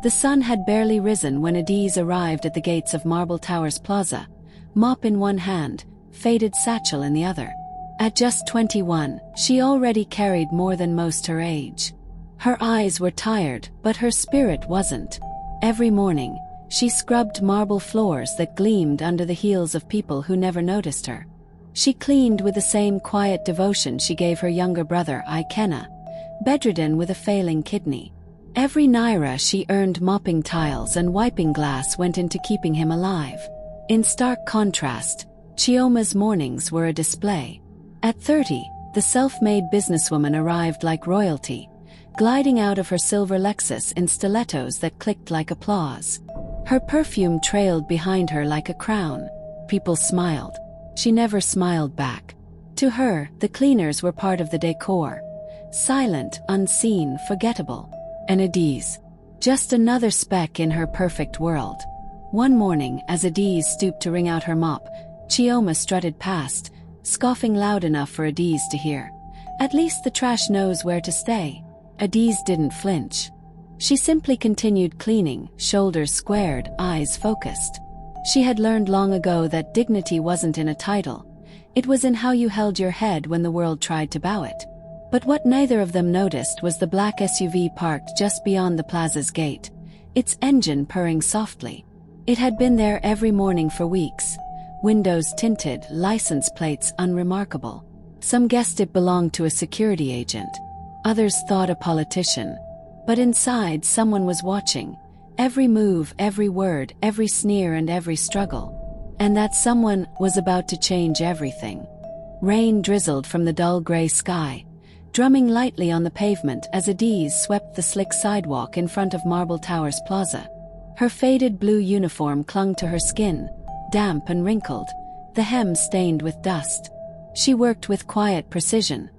The sun had barely risen when Adiz arrived at the gates of Marble Towers Plaza, mop in one hand, faded satchel in the other. At just 21, she already carried more than most her age. Her eyes were tired, but her spirit wasn't. Every morning, she scrubbed marble floors that gleamed under the heels of people who never noticed her. She cleaned with the same quiet devotion she gave her younger brother Ikenna, bedridden with a failing kidney. Every naira she earned mopping tiles and wiping glass went into keeping him alive. In stark contrast, Chioma's mornings were a display. At 30, the self-made businesswoman arrived like royalty, gliding out of her silver Lexus in stilettos that clicked like applause. Her perfume trailed behind her like a crown. People smiled. She never smiled back. To her, the cleaners were part of the decor. Silent, unseen, forgettable. And Adiz. Just another speck in her perfect world. One morning, as Adiz stooped to wring out her mop, Chioma strutted past, scoffing loud enough for Adiz to hear. At least the trash knows where to stay. Adiz didn't flinch. She simply continued cleaning, shoulders squared, eyes focused. She had learned long ago that dignity wasn't in a title. It was in how you held your head when the world tried to bow it. But what neither of them noticed was the black SUV parked just beyond the plaza's gate, its engine purring softly. It had been there every morning for weeks. Windows tinted, license plates unremarkable. Some guessed it belonged to a security agent. Others thought a politician. But inside, someone was watching. Every move, every word, every sneer and every struggle. And that someone was about to change everything. Rain drizzled from the dull gray sky, drumming lightly on the pavement as Adiz swept the slick sidewalk in front of Marble Towers Plaza. Her faded blue uniform clung to her skin, damp and wrinkled, the hem stained with dust. She worked with quiet precision,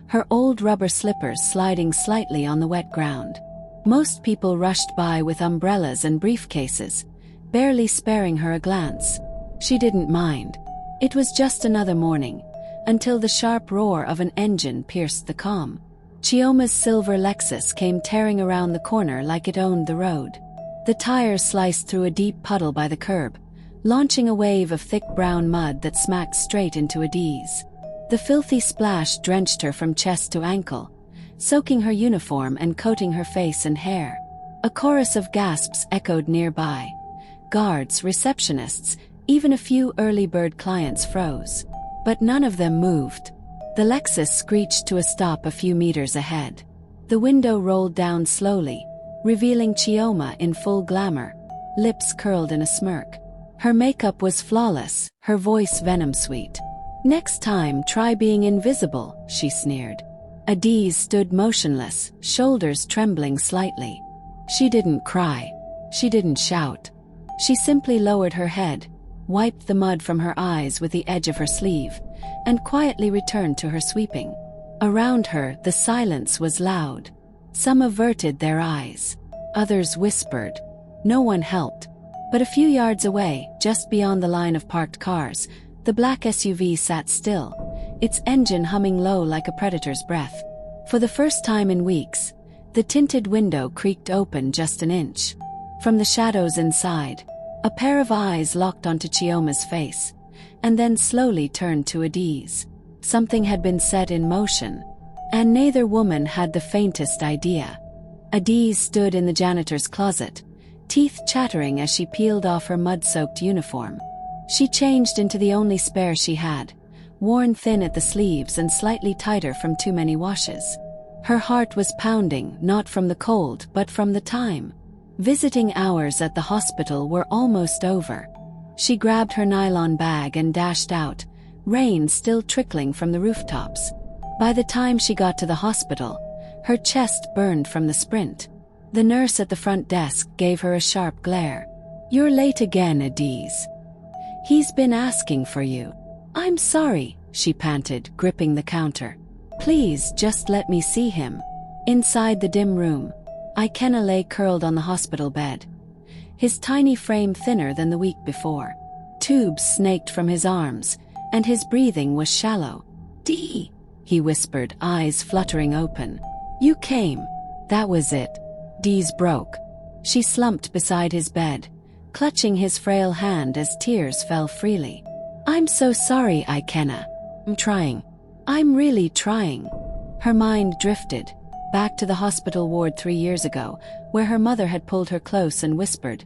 her old rubber slippers sliding slightly on the wet ground. Most people rushed by with umbrellas and briefcases, barely sparing her a glance. She didn't mind. It was just another morning, until the sharp roar of an engine pierced the calm. Chioma's silver Lexus came tearing around the corner like it owned the road. The tires sliced through a deep puddle by the curb, launching a wave of thick brown mud that smacked straight into Adiz. The filthy splash drenched her from chest to ankle, soaking her uniform and coating her face and hair. A chorus of gasps echoed nearby. Guards, receptionists, even a few early bird clients froze. But none of them moved. The Lexus screeched to a stop a few meters ahead. The window rolled down slowly, revealing Chioma in full glamour, lips curled in a smirk. Her makeup was flawless, her voice venom-sweet. "Next time, try being invisible," she sneered. Adiz stood motionless, shoulders trembling slightly. She didn't cry. She didn't shout. She simply lowered her head, wiped the mud from her eyes with the edge of her sleeve, and quietly returned to her sweeping. Around her, the silence was loud. Some averted their eyes. Others whispered. No one helped. But a few yards away, just beyond the line of parked cars, the black SUV sat still, its engine humming low like a predator's breath. For the first time in weeks, the tinted window creaked open just an inch. From the shadows inside, a pair of eyes locked onto Chioma's face, and then slowly turned to Adiz. Something had been set in motion, and neither woman had the faintest idea. Adiz stood in the janitor's closet, teeth chattering as she peeled off her mud-soaked uniform. She changed into the only spare she had, worn thin at the sleeves and slightly tighter from too many washes. Her heart was pounding, not from the cold, but from the time. Visiting hours at the hospital were almost over. She grabbed her nylon bag and dashed out, rain still trickling from the rooftops. By the time she got to the hospital, her chest burned from the sprint. The nurse at the front desk gave her a sharp glare. "You're late again, Adiz. He's been asking for you." "I'm sorry," she panted, gripping the counter. "Please, just let me see him." Inside the dim room, Ikenna lay curled on the hospital bed, his tiny frame thinner than the week before. Tubes snaked from his arms, and his breathing was shallow. "Dee," he whispered, eyes fluttering open. "You came." That was it. Dee's broke. She slumped beside his bed, clutching his frail hand as tears fell freely. "I'm so sorry, Ikenna. I'm trying. I'm really trying." Her mind drifted, back to the hospital ward 3 years ago, where her mother had pulled her close and whispered,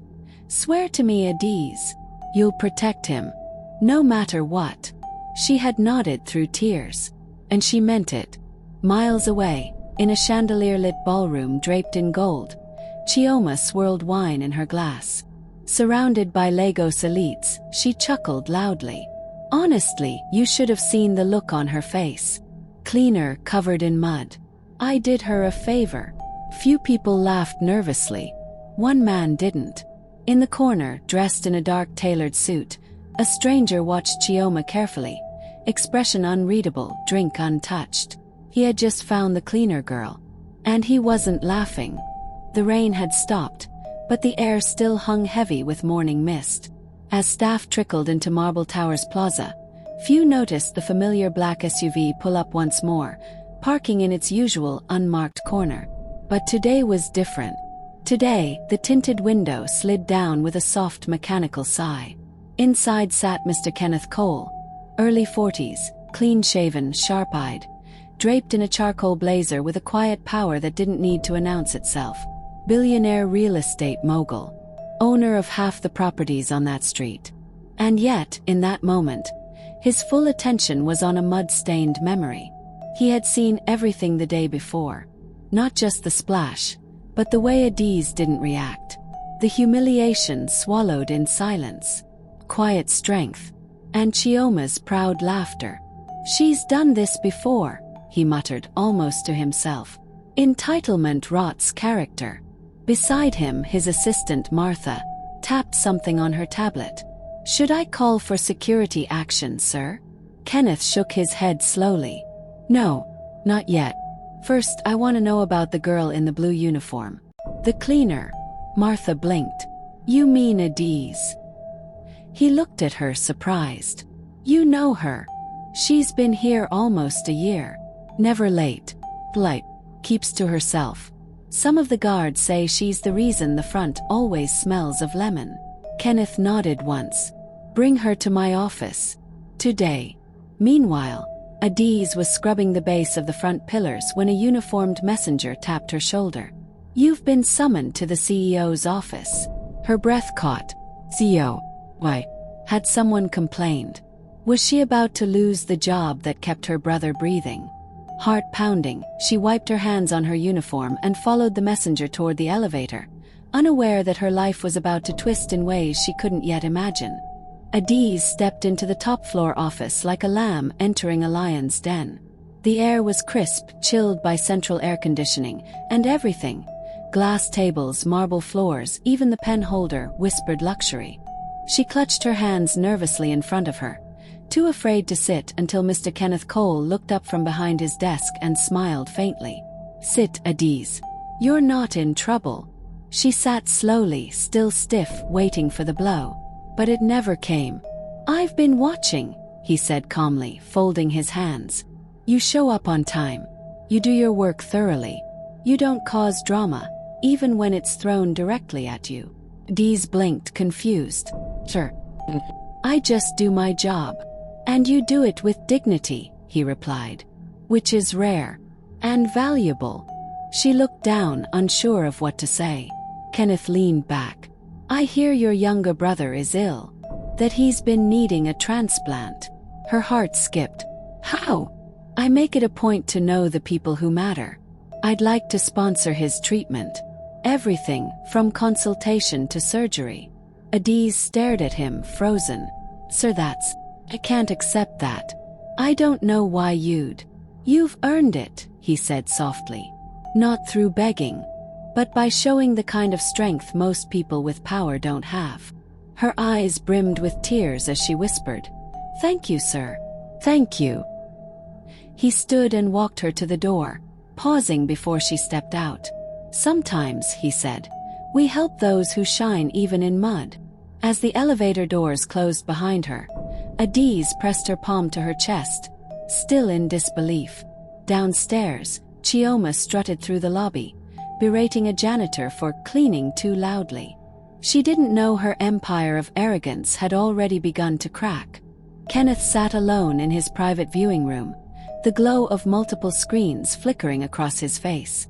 "Swear to me, Adiz. You'll protect him. No matter what." She had nodded through tears. And she meant it. Miles away, in a chandelier-lit ballroom draped in gold, Chioma swirled wine in her glass. Surrounded by Lagos elites, she chuckled loudly. Honestly, you should have seen the look on her face. Cleaner, covered in mud. I did her a favor. Few people laughed nervously. One man didn't. In the corner, dressed in a dark tailored suit, a stranger watched Chioma carefully, expression unreadable, drink untouched. He had just found the cleaner girl. And he wasn't laughing. The rain had stopped, but the air still hung heavy with morning mist. As staff trickled into Marble Towers Plaza, few noticed the familiar black SUV pull up once more, parking in its usual unmarked corner. But today was different. Today, the tinted window slid down with a soft mechanical sigh. Inside sat Mr. Kenneth Cole, early 40s, clean-shaven, sharp-eyed, draped in a charcoal blazer with a quiet power that didn't need to announce itself. Billionaire real estate mogul, owner of half the properties on that street. And yet, in that moment, his full attention was on a mud-stained memory. He had seen everything the day before. Not just the splash, but the way Adiz didn't react. The humiliation swallowed in silence. Quiet strength. And Chioma's proud laughter. "She's done this before," he muttered almost to himself. Entitlement rots character. Beside him, his assistant Martha tapped something on her tablet. "Should I call for security action, sir?" Kenneth shook his head slowly. "No, not yet. First, I want to know about the girl in the blue uniform." "The cleaner." Martha blinked. "You mean Adiz?" He looked at her surprised. "You know her. She's been here almost a year. Never late. Polite. Keeps to herself. Some of the guards say she's the reason the front always smells of lemon." Kenneth nodded once. "Bring her to my office. Today." Meanwhile, Adiz was scrubbing the base of the front pillars when a uniformed messenger tapped her shoulder. "You've been summoned to the CEO's office." Her breath caught. "CEO? Why?" Had someone complained? Was she about to lose the job that kept her brother breathing? Heart pounding, she wiped her hands on her uniform and followed the messenger toward the elevator, unaware that her life was about to twist in ways she couldn't yet imagine. Adiz stepped into the top-floor office like a lamb entering a lion's den. The air was crisp, chilled by central air conditioning, and everything — glass tables, marble floors, even the pen holder — whispered luxury. She clutched her hands nervously in front of her, too afraid to sit until Mr. Kenneth Cole looked up from behind his desk and smiled faintly. "Sit, Adiz. You're not in trouble." She sat slowly, still stiff, waiting for the blow. But it never came. "I've been watching," he said calmly, folding his hands. "You show up on time. You do your work thoroughly. You don't cause drama, even when it's thrown directly at you." Adiz blinked, confused. "Sure. I just do my job." "And you do it with dignity," he replied. "Which is rare. And valuable." She looked down, unsure of what to say. Kenneth leaned back. "I hear your younger brother is ill. That he's been needing a transplant." Her heart skipped. "How?" "I make it a point to know the people who matter. I'd like to sponsor his treatment. Everything, from consultation to surgery." Adiz stared at him, frozen. "Sir, I can't accept that. I don't know why you'd." "You've earned it," he said softly. "Not through begging, but by showing the kind of strength most people with power don't have." Her eyes brimmed with tears as she whispered, "Thank you, sir. Thank you." He stood and walked her to the door, pausing before she stepped out. "Sometimes," he said, "we help those who shine even in mud." As the elevator doors closed behind her, Adiz pressed her palm to her chest, still in disbelief. Downstairs, Chioma strutted through the lobby, berating a janitor for cleaning too loudly. She didn't know her empire of arrogance had already begun to crack. Kenneth sat alone in his private viewing room, the glow of multiple screens flickering across his face.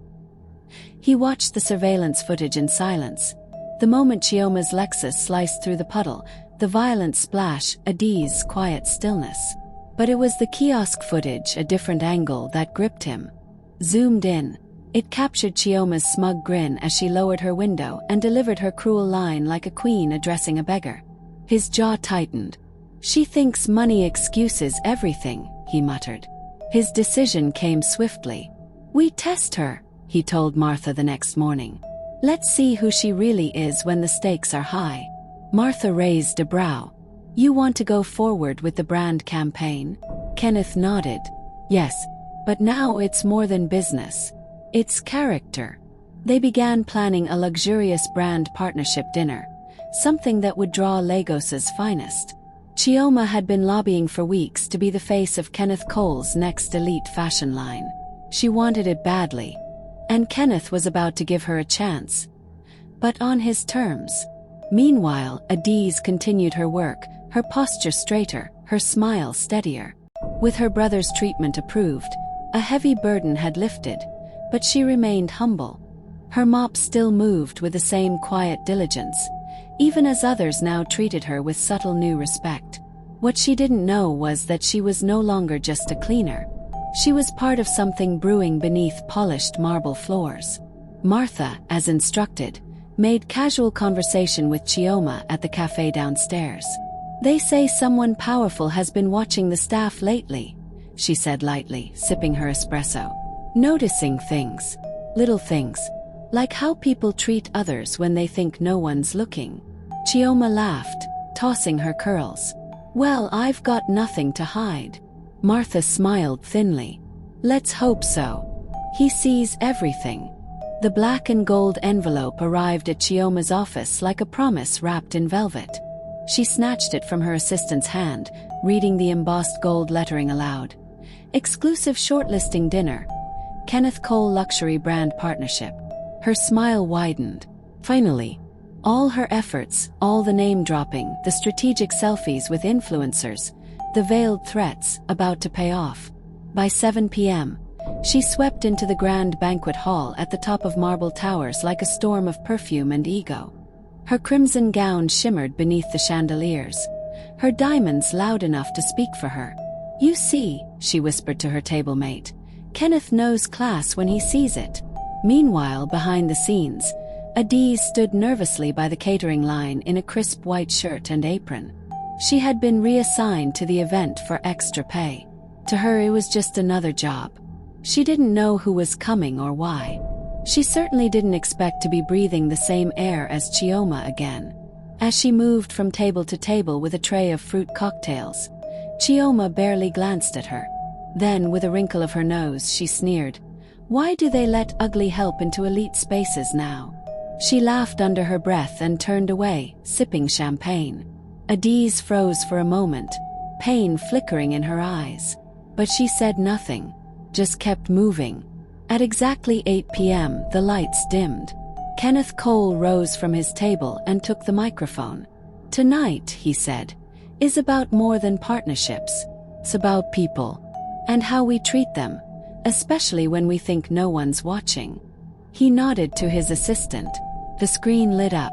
He watched the surveillance footage in silence. The moment Chioma's Lexus sliced through the puddle, the violent splash, Adi's quiet stillness. But it was the kiosk footage, a different angle, that gripped him. Zoomed in, it captured Chioma's smug grin as she lowered her window and delivered her cruel line like a queen addressing a beggar. His jaw tightened. "She thinks money excuses everything," he muttered. His decision came swiftly. "We test her," he told Martha the next morning. "Let's see who she really is when the stakes are high." Martha raised a brow. "You want to go forward with the brand campaign?" Kenneth nodded. "Yes, but now it's more than business. It's character." They began planning a luxurious brand partnership dinner, something that would draw Lagos's finest. Chioma had been lobbying for weeks to be the face of Kenneth Cole's next elite fashion line. She wanted it badly, and Kenneth was about to give her a chance, but on his terms. Meanwhile, Adiz continued her work, her posture straighter, her smile steadier. With her brother's treatment approved, a heavy burden had lifted, but she remained humble. Her mop still moved with the same quiet diligence, even as others now treated her with subtle new respect. What she didn't know was that she was no longer just a cleaner. She was part of something brewing beneath polished marble floors. Martha, as instructed, made casual conversation with Chioma at the cafe downstairs. "They say someone powerful has been watching the staff lately," she said lightly, sipping her espresso. "Noticing things. Little things. Like how people treat others when they think no one's looking." Chioma laughed, tossing her curls. "Well, I've got nothing to hide." Martha smiled thinly. "Let's hope so. He sees everything." The black and gold envelope arrived at Chioma's office like a promise wrapped in velvet. She snatched it from her assistant's hand, reading the embossed gold lettering aloud. "Exclusive shortlisting dinner. Kenneth Cole Luxury Brand Partnership." Her smile widened. Finally. All her efforts, all the name-dropping, the strategic selfies with influencers, the veiled threats, about to pay off. By 7 p.m., she swept into the grand banquet hall at the top of marble towers like a storm of perfume and ego. Her crimson gown shimmered beneath the chandeliers, her diamonds loud enough to speak for her. "You see," she whispered to her table mate, "Kenneth knows class when he sees it." Meanwhile, behind the scenes, Adiz stood nervously by the catering line in a crisp white shirt and apron. She had been reassigned to the event for extra pay. To her it was just another job. She didn't know who was coming or why. She certainly didn't expect to be breathing the same air as Chioma again. As she moved from table to table with a tray of fruit cocktails, Chioma barely glanced at her. Then, with a wrinkle of her nose, she sneered, "Why do they let ugly help into elite spaces now?" She laughed under her breath and turned away, sipping champagne. Adiz froze for a moment, pain flickering in her eyes. But she said nothing, just kept moving. At exactly 8 p.m., the lights dimmed. Kenneth Cole rose from his table and took the microphone. "Tonight," he said, "is about more than partnerships. It's about people, and how we treat them, especially when we think no one's watching." He nodded to his assistant. The screen lit up.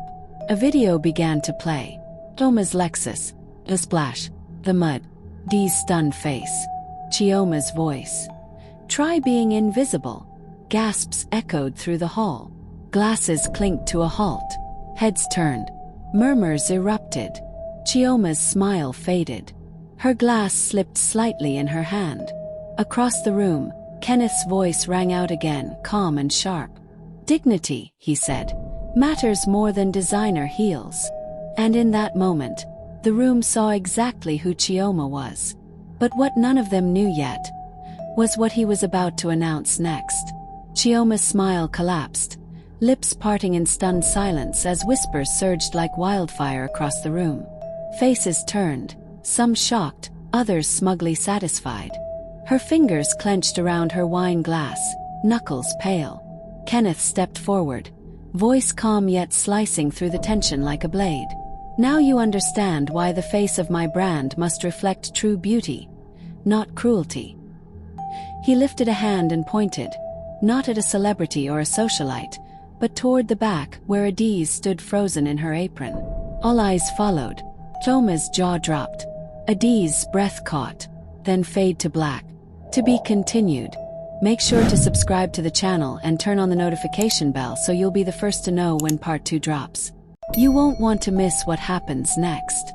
A video began to play. Chioma's Lexus. A splash. The mud. Dee's stunned face. Chioma's voice. "Try being invisible." Gasps echoed through the hall. Glasses clinked to a halt. Heads turned. Murmurs erupted. Chioma's smile faded. Her glass slipped slightly in her hand. Across the room, Kenneth's voice rang out again, calm and sharp. "Dignity," he said, "matters more than designer heels." And in that moment, the room saw exactly who Chioma was. But what none of them knew yet was what he was about to announce next. Chioma's smile collapsed, lips parting in stunned silence as whispers surged like wildfire across the room. Faces turned, some shocked, others smugly satisfied. Her fingers clenched around her wine glass, knuckles pale. Kenneth stepped forward, voice calm yet slicing through the tension like a blade. Now you understand why the face of my brand must reflect true beauty, not cruelty. He lifted a hand and pointed, not at a celebrity or a socialite, but toward the back where Adiz stood frozen in her apron. All eyes followed. Thoma's jaw dropped. Adiz's breath caught, then fade to black. To be continued. Make sure to subscribe to the channel and turn on the notification bell so you'll be the first to know when part 2 drops. You won't want to miss what happens next.